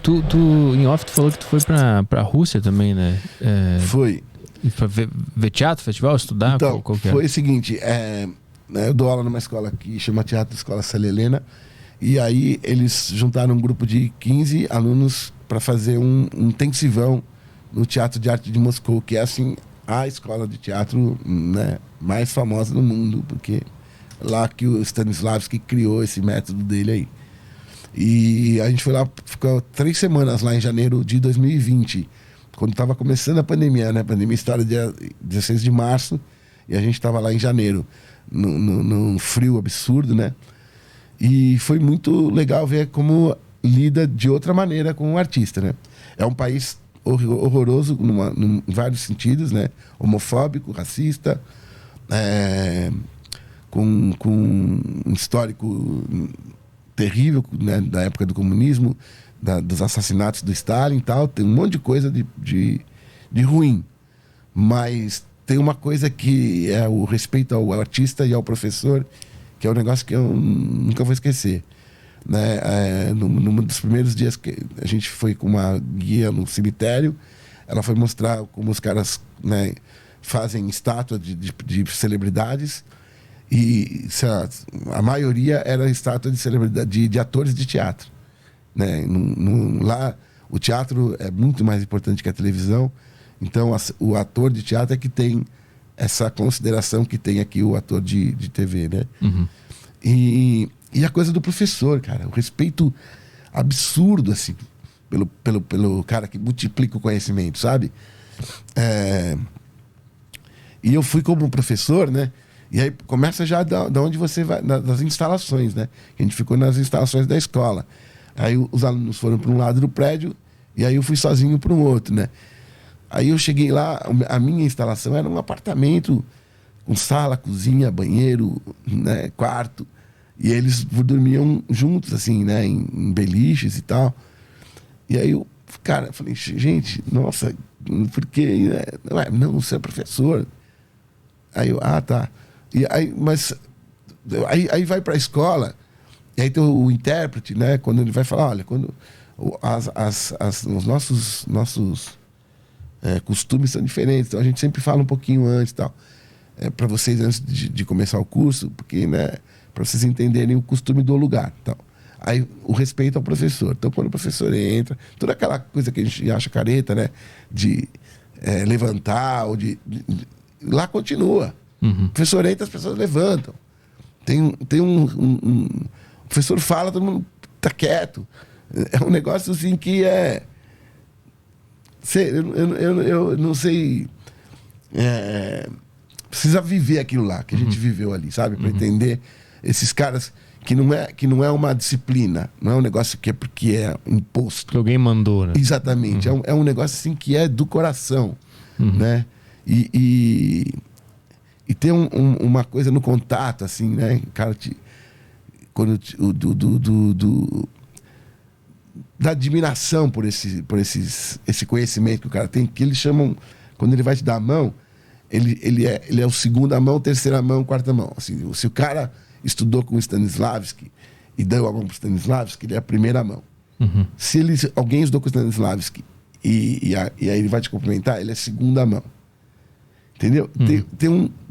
Tu, em off, tu falou que tu foi pra Rússia também, né? Foi. Pra ver teatro, festival, estudar? Então, qual que é? foi o seguinte, eu dou aula numa escola que chama Teatro Escola Célia Helena, e aí eles juntaram um grupo de 15 alunos para fazer um intensivão no Teatro de Arte de Moscou, que é assim a escola de teatro, né, mais famosa do mundo, porque lá que o Stanislavski criou esse método dele aí. E a gente foi lá, ficou 3 semanas lá em janeiro de 2020, quando estava começando a pandemia, né? A pandemia estoura dia 16 de março, e a gente estava lá em janeiro, num frio absurdo, né? E foi muito legal ver como lida de outra maneira com o artista, né? É um país horroroso em vários sentidos, né? Homofóbico, racista, com um histórico terrível, né? Da época do comunismo, dos assassinatos do Stalin e tal. Tem um monte de coisa de ruim. Mas tem uma coisa que é o respeito ao artista e ao professor, que é um negócio que eu nunca vou esquecer. Né? Num dos primeiros dias que a gente foi com uma guia no cemitério, ela foi mostrar como os caras, né, fazem estátua de celebridades, e a maioria era estátua de celebridade, de atores de teatro. Né? Lá o teatro é muito mais importante que a televisão, então o ator de teatro é que tem essa consideração que tem aqui o ator de TV, né? Uhum. E a coisa do professor, cara, o respeito absurdo, assim, pelo cara que multiplica o conhecimento, sabe? E eu fui como professor, né? E aí começa já da onde você vai, das instalações, né? A gente ficou nas instalações da escola. Aí os alunos foram para um lado do prédio e aí eu fui sozinho para um outro, né? Aí eu cheguei lá, a minha instalação era um apartamento com sala, cozinha, banheiro, né, quarto. E eles dormiam juntos, assim, né, em beliches e tal. E aí eu, cara, falei, gente, nossa, por quê? Não, você é professor. Aí eu, tá. E aí, mas aí vai para a escola, e aí tem o intérprete, né, quando ele vai falar, olha, quando os nossos costumes são diferentes, então a gente sempre fala um pouquinho antes e tal. Para vocês, antes de começar o curso, porque, né, para vocês entenderem o costume do lugar. Então, aí o respeito ao professor. Então, quando o professor entra, toda aquela coisa que a gente acha careta, né, de levantar, ou lá continua. Uhum. O professor entra, as pessoas levantam. Tem o professor fala, todo mundo tá quieto. É um negócio assim que eu não sei. Precisa viver aquilo lá que a gente viveu ali, sabe? Para entender esses caras que não é uma disciplina, não é um negócio que é porque é imposto. Que alguém mandou, né? Exatamente. É um negócio assim que é do coração, né? E tem uma coisa no contato, assim, né? Cara, da admiração por esse conhecimento que o cara tem, que eles chamam, quando ele vai te dar a mão, ele é o segunda mão, terceira mão, quarta mão. Assim, se o cara estudou com o Stanislavski e deu a mão para o Stanislavski, ele é a primeira mão. Uhum. Se alguém estudou com o Stanislavski e aí ele vai te cumprimentar, ele é segunda mão. Entendeu?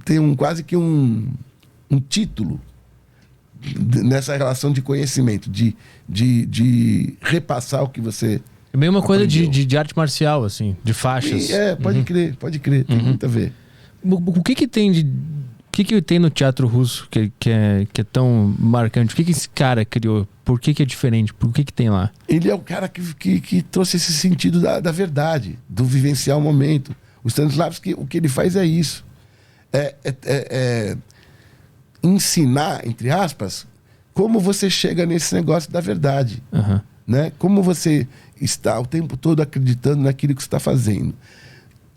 Tem quase que um título nessa relação de conhecimento, de repassar o que você É meio uma coisa aprendeu. de arte marcial, assim, de faixas. Pode crer, tem muito a ver. O que tem o que tem no teatro russo que é tão marcante? O que esse cara criou? Por que é diferente? Por que tem lá? Ele é o cara que trouxe esse sentido da verdade, do vivenciar o momento. O Stanislavski, o que ele faz é isso. Ensinar, entre aspas, como você chega nesse negócio da verdade. Uhum. Né? Como você está o tempo todo acreditando naquilo que você está fazendo.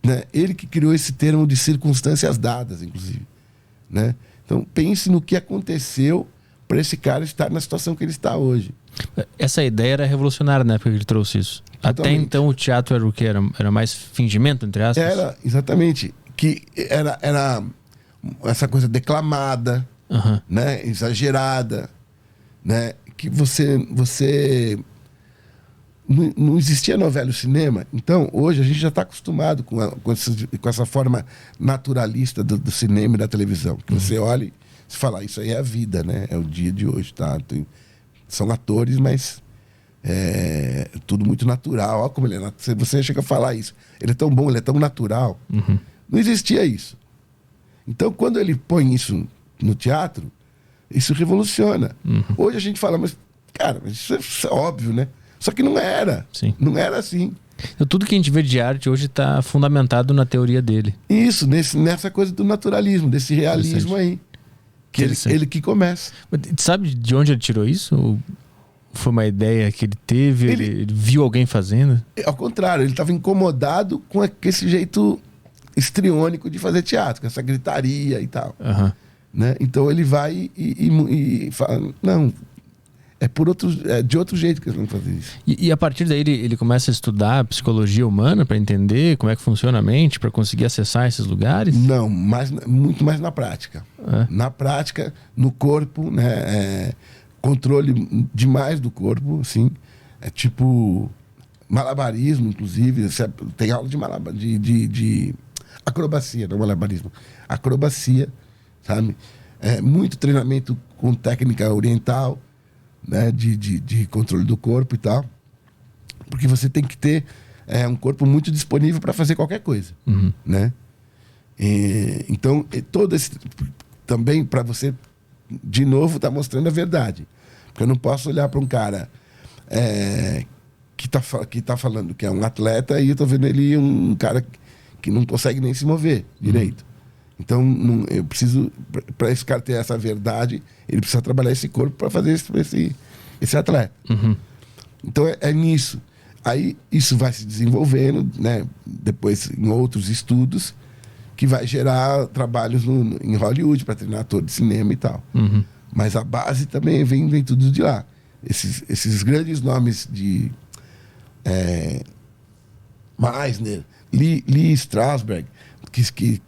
Né? Ele que criou esse termo de circunstâncias dadas, inclusive. Né? Então, pense no que aconteceu para esse cara estar na situação que ele está hoje. Essa ideia era revolucionária na época que ele trouxe isso. Totalmente. Até então o teatro era o quê? Era mais fingimento, entre aspas? Era, exatamente. Que era essa coisa declamada, né? Exagerada, né? Que você não existia novela e cinema. Então, hoje a gente já está acostumado com essa forma naturalista do cinema e da televisão. Que você olha e você fala, isso aí é a vida, né? É o dia de hoje, tá? São atores, mas é tudo muito natural. Olha como ele é. Você chega a falar isso. Ele é tão bom, ele é tão natural. Não existia isso. Então, quando ele põe isso no teatro, isso revoluciona. Hoje a gente fala, mas, cara, isso é óbvio, né? Só que não era. Sim. Não era assim. Então, tudo que a gente vê de arte hoje está fundamentado na teoria dele. Isso, nessa coisa do naturalismo, desse realismo aí. Que ele que começa. Mas sabe de onde ele tirou isso? Ou foi uma ideia que ele teve? Ele viu alguém fazendo? Ao contrário, ele estava incomodado com esse jeito histriônico de fazer teatro, com essa gritaria e tal. Né? Então ele vai e fala, não... É de outro jeito que eles vão fazer isso. E a partir daí ele começa a estudar psicologia humana para entender como é que funciona a mente, para conseguir acessar esses lugares? Não, muito mais na prática. Na prática, no corpo, né? Controle demais do corpo, assim. É tipo malabarismo, inclusive. Tem aula de acrobacia, não malabarismo. Acrobacia, sabe? Muito treinamento com técnica oriental. Né, de controle do corpo e tal, porque você tem que ter um corpo muito disponível para fazer qualquer coisa, né? Então todo esse também para você de novo tá mostrando a verdade, porque eu não posso olhar para um cara que tá falando que é um atleta e eu tô vendo ele um cara que não consegue nem se mover direito. Então, eu preciso, para esse cara ter essa verdade, ele precisa trabalhar esse corpo para fazer esse atleta. Então, é nisso. Aí, isso vai se desenvolvendo, né? Depois, em outros estudos, que vai gerar trabalhos em Hollywood para treinar ator de cinema e tal. Mas a base também vem tudo de lá. Esses grandes nomes de Meisner, Lee Strasberg, que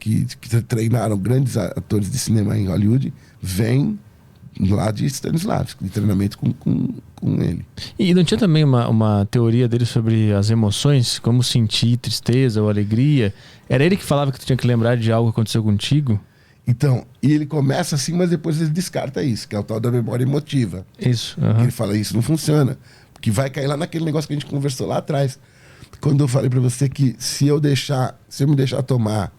treinaram grandes atores de cinema em Hollywood, vêm lá de Stanislavski, de treinamento com ele. E não tinha também uma teoria dele sobre as emoções, como sentir tristeza ou alegria? Era ele que falava que tu tinha que lembrar de algo que aconteceu contigo? Então, e ele começa assim, mas depois ele descarta isso, que é o tal da memória emotiva. Isso. Ele fala, isso não funciona, porque vai cair lá naquele negócio que a gente conversou lá atrás. Quando eu falei para você que se eu me deixar tomar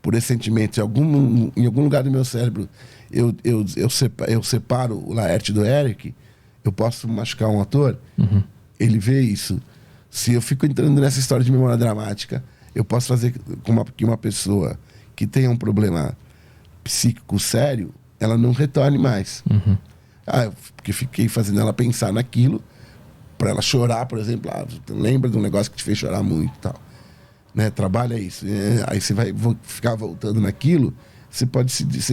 por esse sentimento, em algum lugar do meu cérebro, eu separo o Laerte do Eric, eu posso machucar um ator. Ele vê isso. Se eu fico entrando nessa história de memória dramática, eu posso fazer com que uma pessoa que tenha um problema psíquico sério, ela não retorne mais. Porque fiquei fazendo ela pensar naquilo, para ela chorar, por exemplo. Lembra de um negócio que te fez chorar muito e tal. Né? Trabalha isso. Aí você vai ficar voltando naquilo, você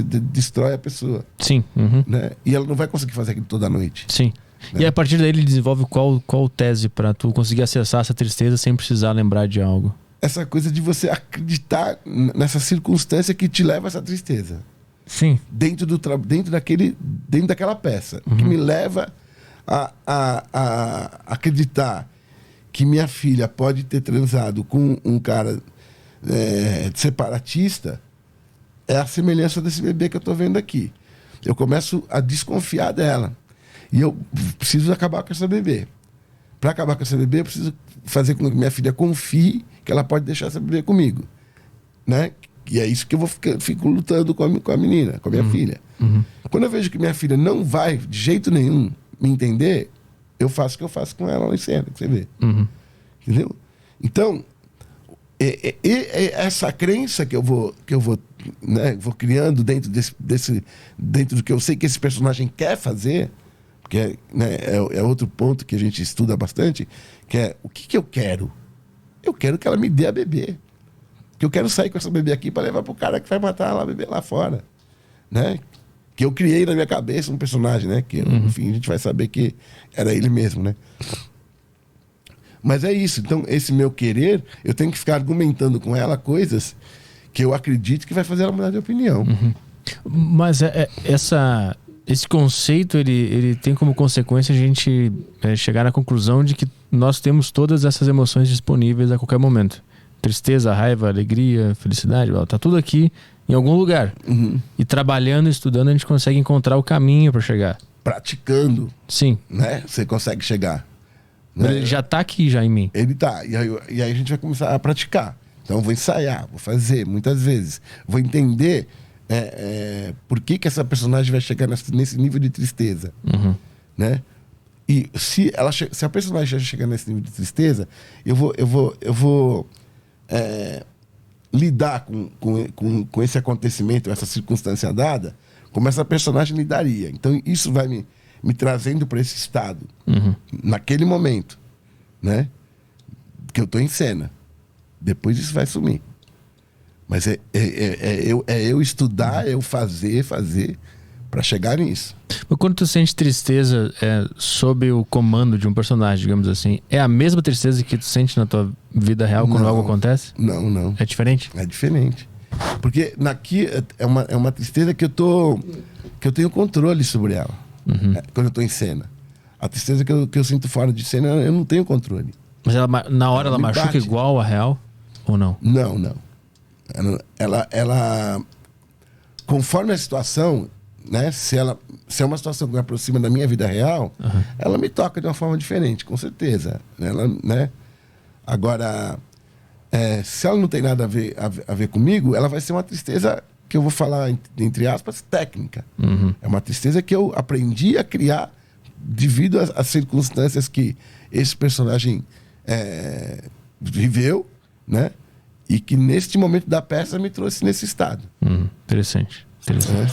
destrói a pessoa. Sim. Né? E ela não vai conseguir fazer aquilo toda noite. Sim. Né? E a partir daí ele desenvolve qual tese para tu conseguir acessar essa tristeza sem precisar lembrar de algo? Essa coisa de você acreditar nessa circunstância que te leva a essa tristeza. Sim. Dentro daquela peça. Que me leva a acreditar que minha filha pode ter transado com um cara separatista, é a semelhança desse bebê que eu estou vendo aqui. Eu começo a desconfiar dela. E eu preciso acabar com essa bebê. Para acabar com essa bebê, eu preciso fazer com que minha filha confie que ela pode deixar essa bebê comigo. Né? E é isso que eu fico lutando com a menina, com a minha filha. Quando eu vejo que minha filha não vai, de jeito nenhum, me entender, eu faço o que eu faço com ela lá em cena, que você vê. Entendeu? Então, essa crença que eu vou criando dentro dentro do que eu sei que esse personagem quer fazer, porque né, é outro ponto que a gente estuda bastante, que é o que eu quero? Eu quero que ela me dê a bebê. Que eu quero sair com essa bebê aqui para levar pro cara que vai matar a bebê lá fora. Né? Que eu criei na minha cabeça um personagem, né? Que, enfim, a gente vai saber que era ele mesmo, né? Mas é isso. Então, esse meu querer, eu tenho que ficar argumentando com ela coisas que eu acredito que vai fazer ela mudar de opinião. Mas Esse conceito, ele tem como consequência a gente chegar na conclusão de que nós temos todas essas emoções disponíveis a qualquer momento. Tristeza, raiva, alegria, felicidade, tá tudo aqui em algum lugar. Uhum. E trabalhando, estudando, a gente consegue encontrar o caminho para chegar. Praticando, Sim. né? Você consegue chegar. Mas Né? ele já tá aqui já em mim. Ele tá. E aí a gente vai começar a praticar. Então eu vou ensaiar, vou fazer muitas vezes. Vou entender por que essa personagem vai chegar nesse nível de tristeza. Uhum. Né? E se a personagem já chegar nesse nível de tristeza, eu vou lidar com esse acontecimento, essa circunstância dada, como essa personagem lidaria. Então isso vai me trazendo para esse estado, naquele momento, né? Que eu estou em cena. Depois isso vai sumir. Mas eu estudar, eu fazer para chegar nisso. Mas quando tu sente tristeza sob o comando de um personagem, digamos assim, é a mesma tristeza que tu sente na tua vida real quando algo acontece? Não. É diferente? É diferente. Porque naqui é uma tristeza que eu tenho controle sobre ela. Quando eu estou em cena. A tristeza que eu sinto fora de cena, eu não tenho controle. Mas na hora ela machuca bate. igual a real? Ou não? Não. Ela conforme a situação, né? Se é uma situação que me aproxima da minha vida real, ela me toca de uma forma diferente, com certeza. Ela, né? Agora, se ela não tem nada a ver comigo, ela vai ser uma tristeza que eu vou falar, entre aspas, técnica. É uma tristeza que eu aprendi a criar devido às circunstâncias que esse personagem viveu, né? E que neste momento da peça me trouxe nesse estado. Interessante. Né?